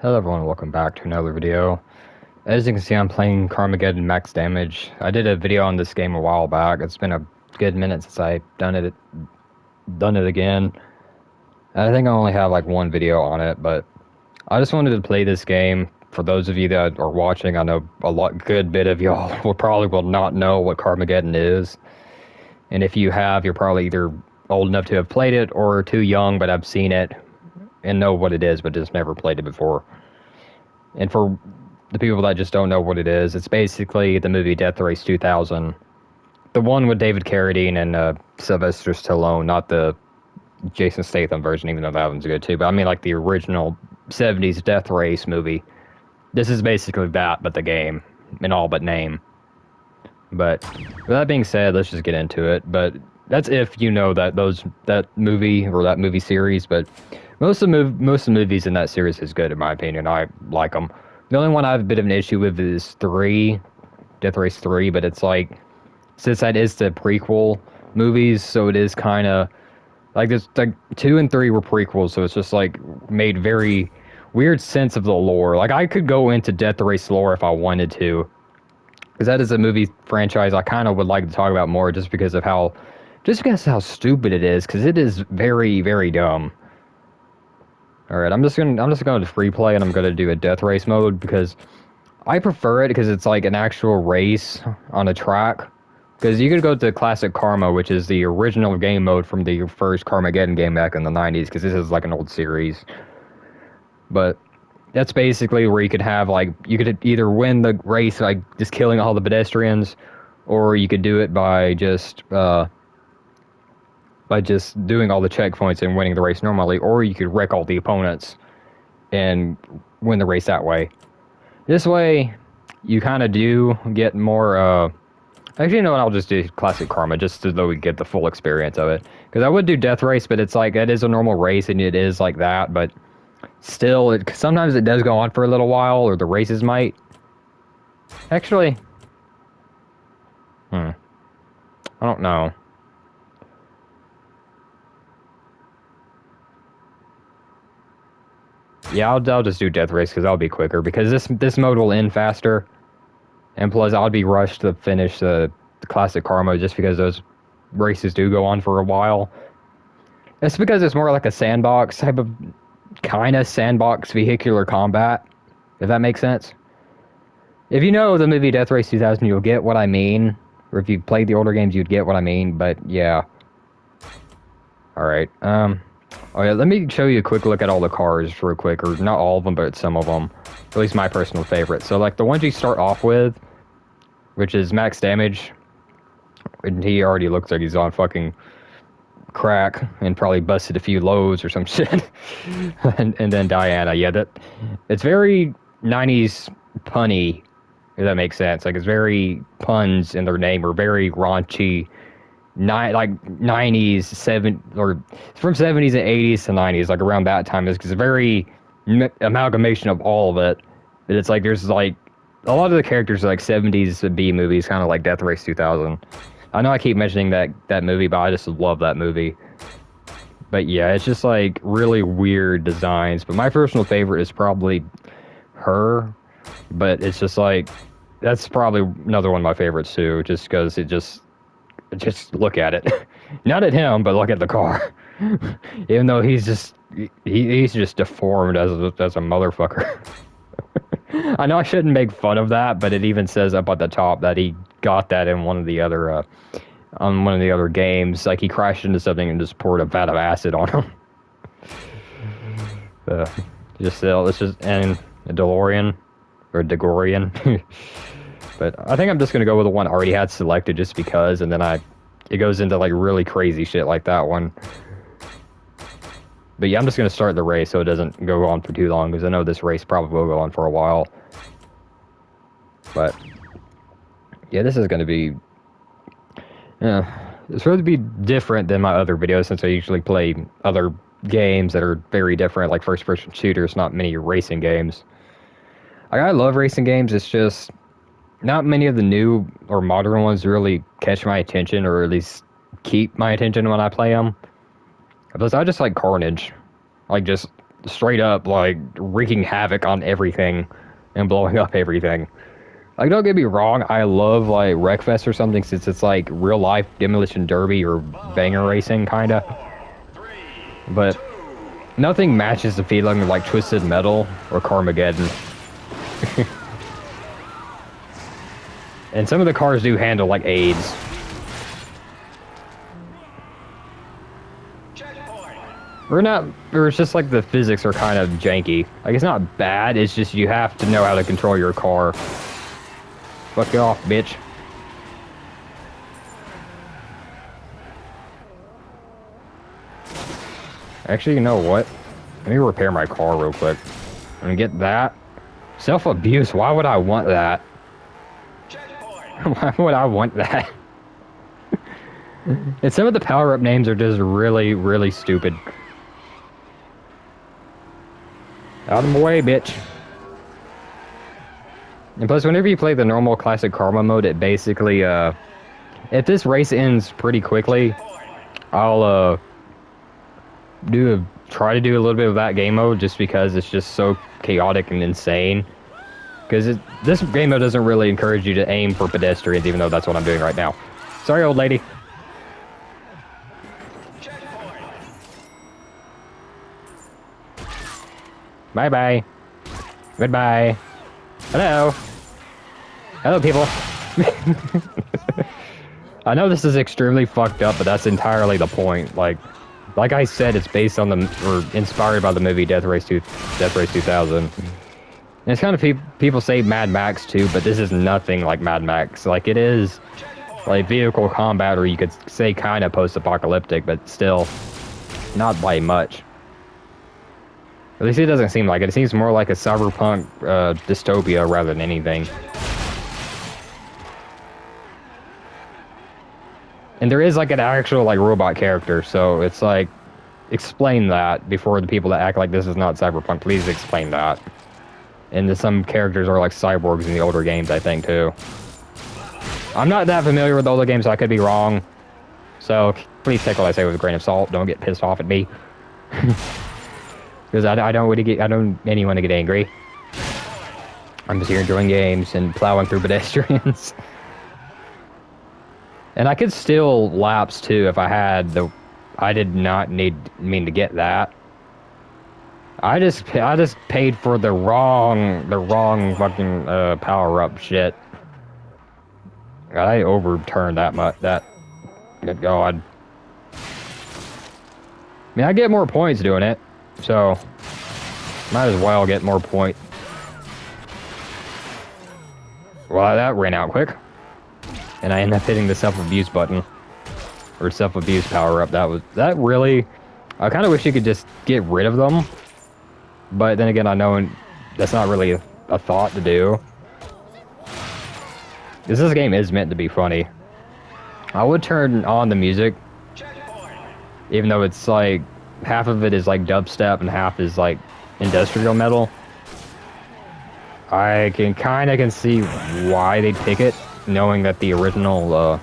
Hello everyone, welcome back to another video. As you can see, I'm playing Carmageddon Max Damage. I did a video on this game a while back. It's been a good minute since I've done it again. I think I only have like one video on it, but I just wanted to play this game. For those of you that are watching, I know good bit of y'all will not know what Carmageddon is. And if you have, you're probably either old enough to have played it or too young, but I've seen it and know what it is, but just never played it before. And for the people that just don't know what it is, it's basically the movie Death Race 2000. The one with David Carradine and Sylvester Stallone, not the Jason Statham version, even though that one's good too. But I mean like the original 70s Death Race movie. This is basically that, but the game, in all but name. But with that being said, let's just get into it. But that's if you know that movie or that movie series. But most of the movies in that series is good in my opinion. I like them. The only one I have a bit of an issue with is 3, Death Race 3. But it's like, since that is the prequel movies, so it is kind of like there's like 2 and 3 were prequels, so it's just like made very weird sense of the lore. Like I could go into Death Race lore if I wanted to, because that is a movie franchise I kind of would like to talk about more, just because of how stupid it is, because it is very, very dumb. All right, I'm just going to free play, and I'm going to do a death race mode because I prefer it, because it's like an actual race on a track. Because you could go to classic Karma, which is the original game mode from the first Carmageddon game back in the 90s, because this is like an old series. But that's basically where you could have, like, you could either win the race like just killing all the pedestrians, or you could do it by just doing all the checkpoints and winning the race normally, or you could wreck all the opponents and win the race that way. This way, you kind of do get more. Actually, you know what? I'll just do classic Karma, just so that we get the full experience of it. Because I would do Death Race, but it's like it is a normal race, and it is like that. But still, sometimes it does go on for a little while, or the races might. Actually, I don't know. Yeah, I'll just do Death Race because that'll be quicker. Because this mode will end faster, and plus I'll be rushed to finish the classic Karma just because those races do go on for a while. It's because it's more like a sandbox type of kind of sandbox vehicular combat, if that makes sense. If you know the movie Death Race 2000, you'll get what I mean. Or if you've played the older games, you'd get what I mean. But yeah. Alright. Oh yeah, let me show you a quick look at all the cars real quick. Or not all of them, but some of them. At least my personal favorite. So like the ones you start off with, which is Max Damage. And he already looks like he's on fucking crack and probably busted a few lows or some shit. and then Diana, yeah, it's very 90s punny, if that makes sense. Like, it's very puns in their name, or very raunchy, like 90s, or from 70s and 80s to 90s, like around that time. It's very amalgamation of all of it. But it's like there's like a lot of the characters are like 70s B movies, kind of like Death Race 2000. I know I keep mentioning that movie, but I just love that movie. But yeah, it's just like really weird designs. But my personal favorite is probably her. But it's just like, that's probably another one of my favorites too, just because just look at it. Not at him, but look at the car. Even though he's just deformed as a motherfucker. I know I shouldn't make fun of that, but it even says up at the top that he got that in one of the other on one of the other games. Like, he crashed into something and just poured a vat of acid on him. Let's just end a DeLorean or DeGorean. But I think I'm just gonna go with the one I already had selected, just because, and then it goes into like really crazy shit like that one. But yeah, I'm just gonna start the race so it doesn't go on for too long, because I know this race probably will go on for a while. But yeah, this is gonna be, it's supposed to be different than my other videos, since I usually play other games that are very different, like first-person shooters, not many racing games. I love racing games. It's just not many of the new or modern ones really catch my attention, or at least keep my attention when I play them. Because I just like Carnage. Like, just straight up, like, wreaking havoc on everything and blowing up everything. Like, don't get me wrong, I love, like, Wreckfest or something, since it's, like, real-life demolition derby or banger racing, kinda. But nothing matches the feeling of, like, Twisted Metal or Carmageddon. And some of the cars do handle, like, AIDS. Or it's just, like, the physics are kind of janky. Like, it's not bad, it's just you have to know how to control your car. Fuck you off, bitch. Actually, you know what? Let me repair my car real quick. And get that. Self-abuse, why would I want that? Why would I want that? And some of the power-up names are just really, really stupid. Out of my way, bitch. And plus, whenever you play the normal classic karma mode, it basically, if this race ends pretty quickly, I'll, try to do a little bit of that game mode just because it's just so chaotic and insane. Because this game mode doesn't really encourage you to aim for pedestrians, even though that's what I'm doing right now. Sorry, old lady. Bye-bye. Goodbye. Hello. Hello, people. I know this is extremely fucked up, but that's entirely the point. Like I said, it's based on or inspired by the movie Death Race 2000. And it's kind of people say Mad Max too, but this is nothing like Mad Max. Like, it is like vehicle combat, or you could say kind of post-apocalyptic, but still not by much. At least it doesn't seem like it. It seems more like a cyberpunk dystopia rather than anything. And there is like an actual like robot character, so it's like, explain that before the people that act like this is not cyberpunk. Please explain that. And some characters are like cyborgs in the older games, I think, too. I'm not that familiar with the older games, so I could be wrong. So please take what I say with a grain of salt. Don't get pissed off at me. Because I don't want anyone to get angry. I'm just here enjoying games and plowing through pedestrians. And I could still lapse too if I had the. I did not mean to get that. I just paid for the wrong fucking power up shit. I overturned that much. That. Good God. I mean, I get more points doing it. So, might as well get more points. Well, that ran out quick. And I ended up hitting the self-abuse button. Or self-abuse power-up. That really... I kind of wish you could just get rid of them. But then again, I know that's not really a thought to do. Because this game is meant to be funny. I would turn on the music. Even though it's like... half of it is like dubstep and half is like industrial metal. I can see why they'd pick it, knowing that the original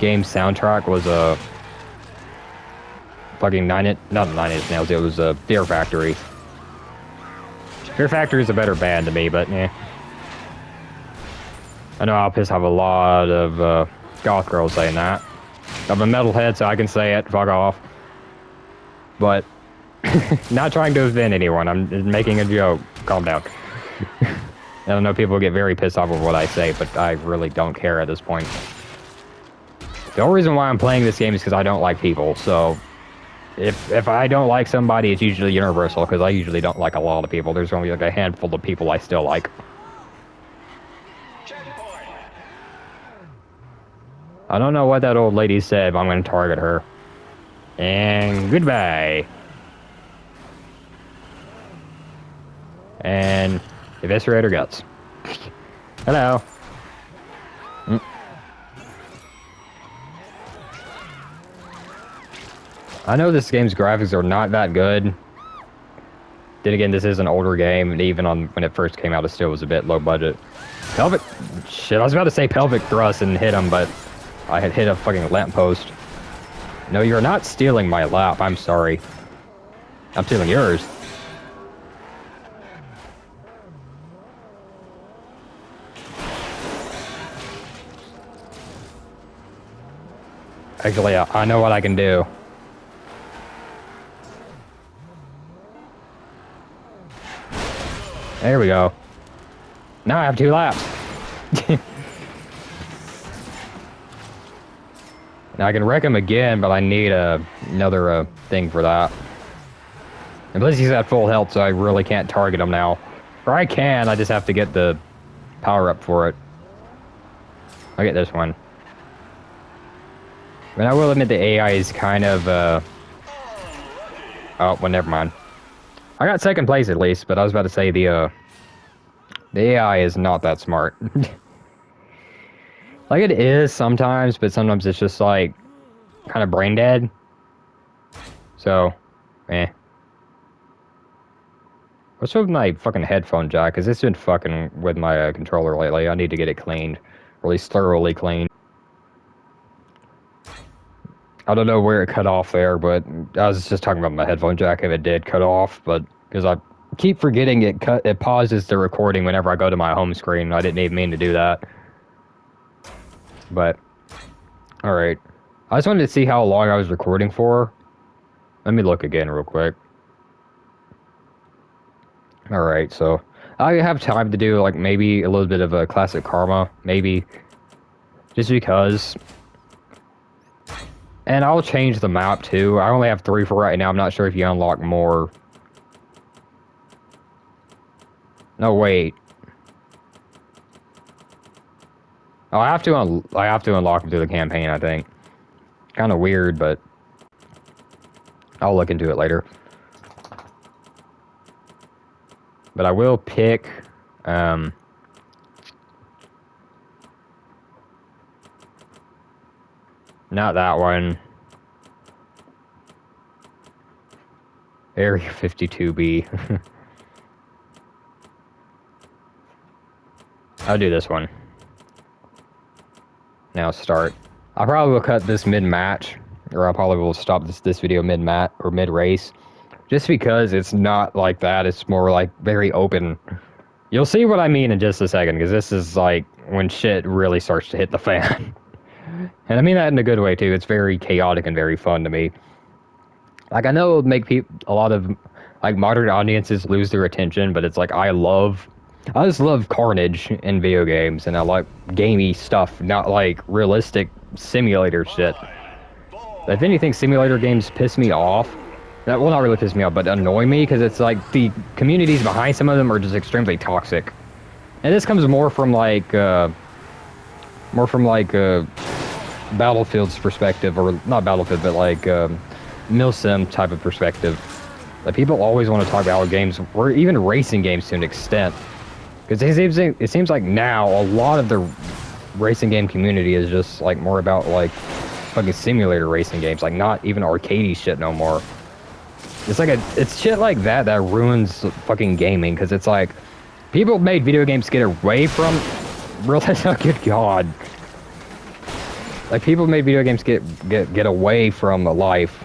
game soundtrack was a fucking not 9 Inch Nails, it was a Fear Factory. Fear Factory is a better band to me, but eh. I know I'll piss off a lot of goth girls saying that. I'm a metalhead, so I can say it. Fuck off. But, not trying to offend anyone, I'm just making a joke. Calm down. I don't know, people get very pissed off with what I say, but I really don't care at this point. The only reason why I'm playing this game is because I don't like people, so... If I don't like somebody, it's usually universal, because I usually don't like a lot of people. There's only like a handful of people I still like. I don't know what that old lady said, but I'm going to target her. And goodbye. And eviscerate her guts. Hello. I know this game's graphics are not that good. Then again, this is an older game, and even on when it first came out, it still was a bit low budget. Pelvic... Shit, I was about to say pelvic thrust and hit him, but I had hit a fucking lamppost. No, you're not stealing my lap. I'm sorry. I'm stealing yours. Actually, I know what I can do. There we go. Now I have 2 laps. Now I can wreck him again, but I need another thing for that. And plus he's at full health, so I really can't target him now. Or I can, I just have to get the power up for it. I'll get this one. But I will admit the AI is kind of, oh, well, never mind. I got 2nd place at least, but I was about to say the AI is not that smart. Like, it is sometimes, but sometimes it's just, like, kind of brain dead. So, eh. What's with my fucking headphone jack? Because it's been fucking with my controller lately. I need to get it cleaned. Or at least thoroughly cleaned. I don't know where it cut off there, but I was just talking about my headphone jack if it did cut off, but because I keep forgetting it pauses the recording whenever I go to my home screen. I didn't even mean to do that. But, alright. I just wanted to see how long I was recording for. Let me look again real quick. Alright, so I have time to do, like, maybe a little bit of a classic Karma, maybe. Just because. And I'll change the map, too. I only have 3 for right now. I'm not sure if you unlock more. No, wait. Oh, I have to unlock them through the campaign, I think. Kind of weird, but I'll look into it later. But I will pick, not that one. Area 52B. I'll do this one. Now start. I probably will cut this mid-match, or I probably will stop this video mid-match, or mid-race. Just because it's not like that, it's more like very open. You'll see what I mean in just a second, because this is like when shit really starts to hit the fan. And I mean that in a good way too. It's very chaotic and very fun to me. Like, I know it would make a lot of like modern audiences lose their attention, but it's like I just love carnage in video games, and I like gamey stuff, not like realistic simulator shit. If anything, simulator games piss me off. That will not really piss me off, but annoy me, because it's like the communities behind some of them are just extremely toxic. And this comes more from like Battlefield's perspective, or not Battlefield, but like Milsim type of perspective. Like, people always want to talk about games, or even racing games to an extent. Because it seems like now a lot of the racing game community is just like more about like fucking simulator racing games, like not even arcadey shit no more. It's shit like that ruins fucking gaming, because it's like people made video games get away from good god. Like, people made video games get away from life.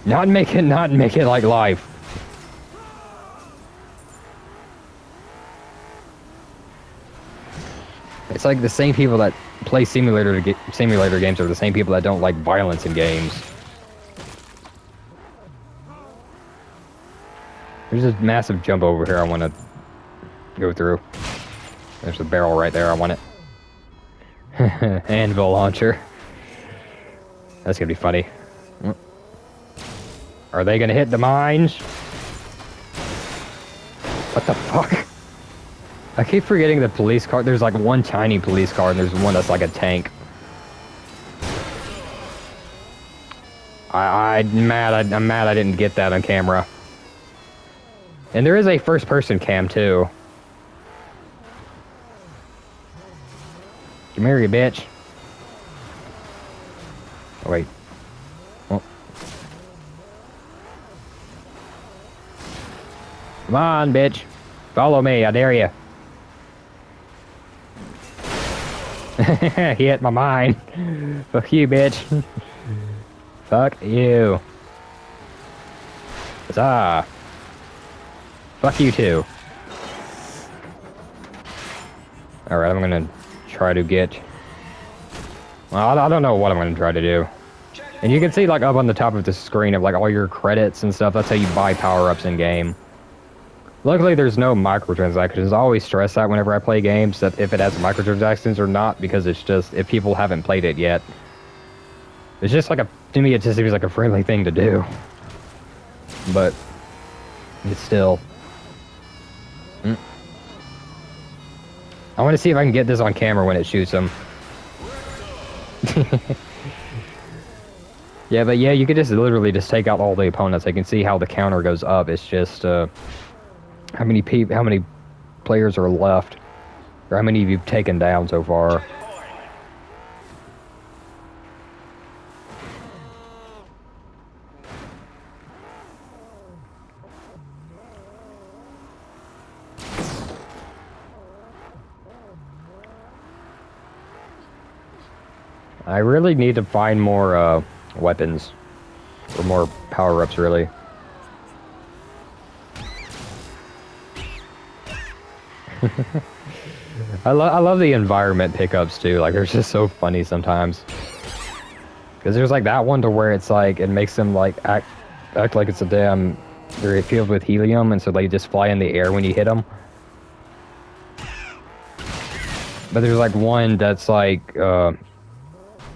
Not make it like life. It's like the same people that play simulator games are the same people that don't like violence in games. There's a massive jump over here I want to go through. There's a barrel right there, I want it. Anvil launcher. That's gonna be funny. Are they gonna hit the mines? What the fuck? I keep forgetting the police car. There's like one tiny police car, and there's one that's like a tank. I'm mad I didn't get that on camera. And there is a first-person cam, too. Come here, you bitch. Oh, wait. Oh. Come on, bitch. Follow me, I dare you. He hit my mind. Fuck you, bitch. Fuck you. Huzzah. Fuck you too. Alright, I'm gonna try to get... Well, I don't know what I'm gonna try to do. And you can see, like, up on the top of the screen of, like, all your credits and stuff. That's how you buy power-ups in-game. Luckily, there's no microtransactions. I always stress that whenever I play games, that if it has microtransactions or not, because it's just, if people haven't played it yet. It's just like to me, it just seems like a friendly thing to do. But, it's still... I want to see if I can get this on camera when it shoots them. Yeah, but yeah, you could just literally just take out all the opponents. I can see how the counter goes up. It's just how many players are left, or how many of you've taken down so far. I really need to find more weapons, or more power-ups, really. I love the environment pickups too. Like, they're just so funny sometimes. Because there's like that one to where it's like it makes them like act like it's a damn. They're filled with helium, and so they just fly in the air when you hit them. But there's like one that's like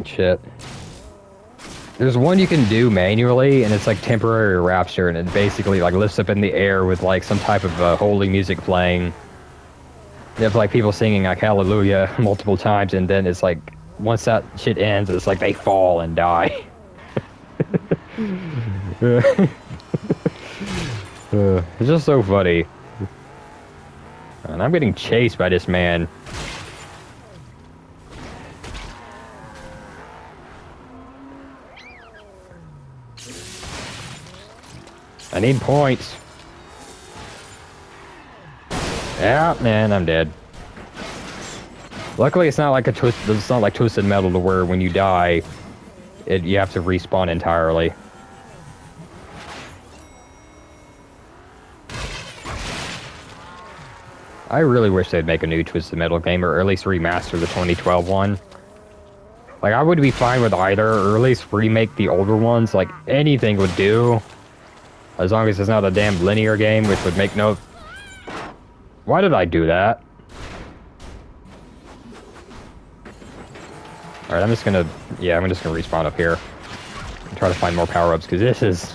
shit. There's one you can do manually, and it's like temporary rapture, and it basically like lifts up in the air with like some type of holy music playing. You have like people singing like hallelujah multiple times, and then it's like once that shit ends, it's like they fall and die. It's just so funny. And I'm getting chased by this man. I need points. Yeah, man, I'm dead. Luckily, it's not like it's not like Twisted Metal to where when you die, you have to respawn entirely. I really wish they'd make a new Twisted Metal game, or at least remaster the 2012 one. Like, I would be fine with either, or at least remake the older ones. Like, anything would do. As long as it's not a damn linear game, which would make no... Why did I do that? Alright, I'm just gonna respawn up here. And try to find more power-ups, because this is...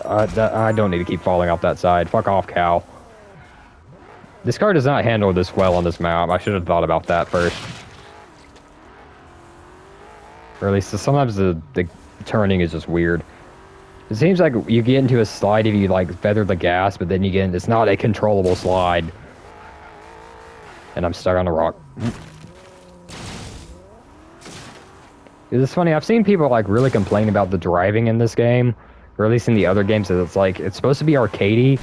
I don't need to keep falling off that side. Fuck off, cow. This car does not handle this well on this map. I should have thought about that first. Or at least sometimes the turning is just weird. It seems like you get into a slide if you like feather the gas, but then you get it's not a controllable slide. And I'm stuck on a rock. It's funny, I've seen people like really complain about the driving in this game, or at least in the other games, that it's like it's supposed to be arcadey,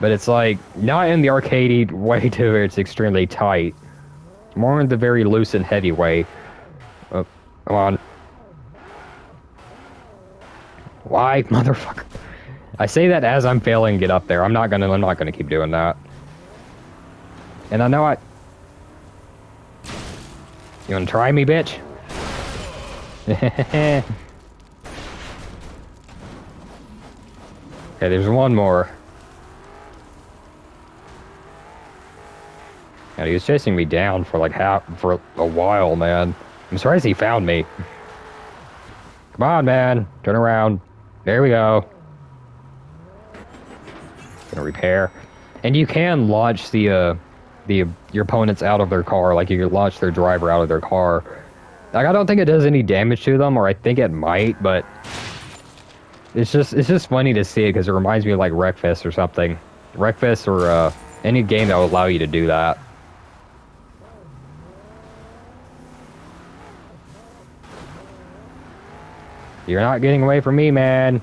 but it's like not in the arcadey way to where it's extremely tight. More in the very loose and heavy way. Oh, come on. Why, motherfucker? I say that as I'm failing to get up there. I'm not gonna keep doing that. And I know You wanna try me, bitch? Okay, there's one more. And he was chasing me down for like for a while, man. I'm surprised he found me. Come on, man. Turn around. There we go. Gonna repair. And you can launch your opponents out of their car, like you can launch their driver out of their car. Like, I don't think it does any damage to them, or I think it might, but it's just funny to see it because it reminds me of like Wreckfest or something. Wreckfest or any game that will allow you to do that. You're not getting away from me, man.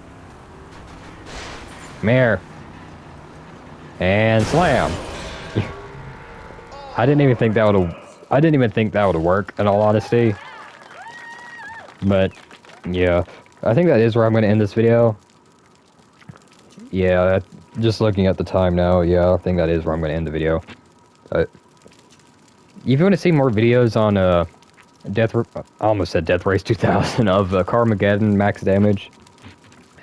Come here. And slam. I didn't even think that would work, in all honesty. But yeah, I think that is where I'm going to end this video. Yeah, just looking at the time now, yeah, I think that is where I'm going to end the video. If you want to see more videos on I almost said Death Race 2000 of Carmageddon max damage.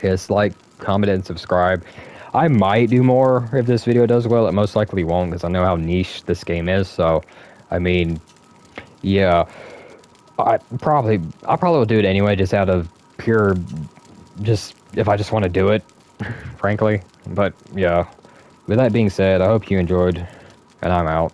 It's like, comment, and subscribe. I might do more if this video does well. It most likely won't because I know how niche this game is. So, I mean, yeah, I probably will do it anyway, just out of pure, just if I just want to do it, frankly. But yeah, with that being said, I hope you enjoyed, and I'm out.